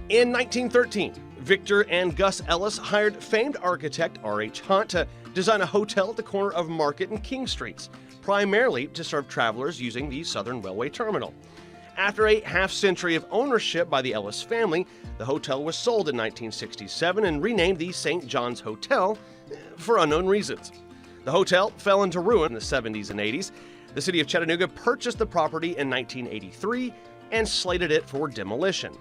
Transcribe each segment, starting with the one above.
In 1913, Victor and Gus Ellis hired famed architect R.H. Hunt to design a hotel at the corner of Market and King Streets, primarily to serve travelers using the Southern Railway Terminal. After a half-century of ownership by the Ellis family, the hotel was sold in 1967 and renamed the St. John's Hotel for unknown reasons. The hotel fell into ruin in the 70s and 80s. The city of Chattanooga purchased the property in 1983 and slated it for demolition.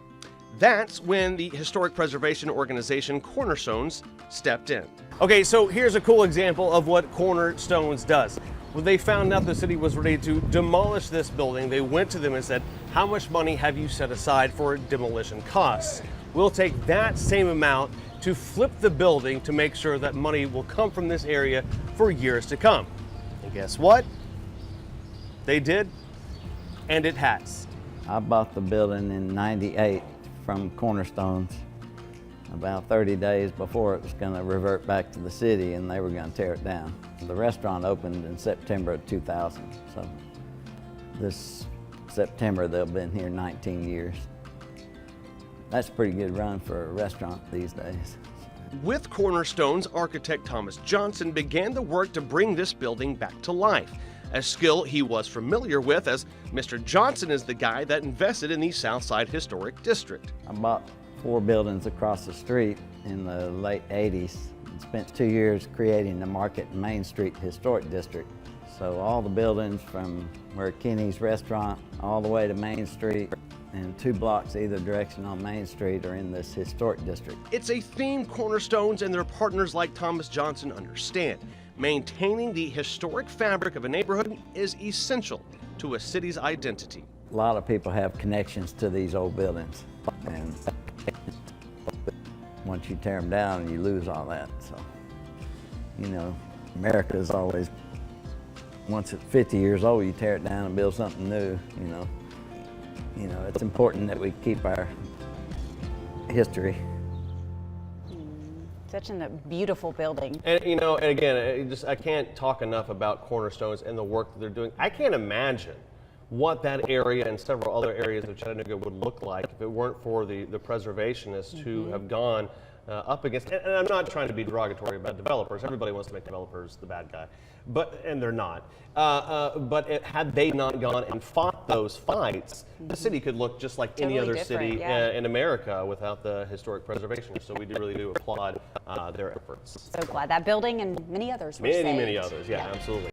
That's when the historic preservation organization Cornerstones stepped in. Okay, so here's a cool example of what Cornerstones does. When they found out the city was ready to demolish this building, they went to them and said, how much money have you set aside for demolition costs? We'll take that same amount to flip the building to make sure that money will come from this area for years to come. And guess what? They did, and it has. I bought the building in '98 from Cornerstones, about 30 days before it was going to revert back to the city and they were going to tear it down. The restaurant opened in September of 2000, so this September they'll have been here 19 years. That's a pretty good run for a restaurant these days. With Cornerstones, architect Thomas Johnson began the work to bring this building back to life, a skill he was familiar with, as Mr. Johnson is the guy that invested in the Southside Historic District. I bought 4 buildings across the street in the late 80s and spent 2 years creating the Market and Main Street Historic District. So all the buildings from where Kenny's restaurant all the way to Main Street and 2 blocks either direction on Main Street are in this historic district. It's a theme Cornerstones and their partners like Thomas Johnson understand. Maintaining the historic fabric of a neighborhood is essential to a city's identity. A lot of people have connections to these old buildings, and once you tear them down, you lose all that. So, you know, America's always, once it's 50 years old, you tear it down and build something new, you know. It's important that we keep our history. Such a beautiful building. And and again, I can't talk enough about Cornerstones and the work that they're doing. I can't imagine what that area and several other areas of Chattanooga would look like if it weren't for the preservationists who have gone up against, and I'm not trying to be derogatory about developers. Everybody wants to make developers the bad guy, and they're not. Had they not gone and fought those fights, the city could look just like any other city in America without the historic preservationists. So we really do applaud their efforts. So glad that building and many others were saved. Many others, yeah, absolutely.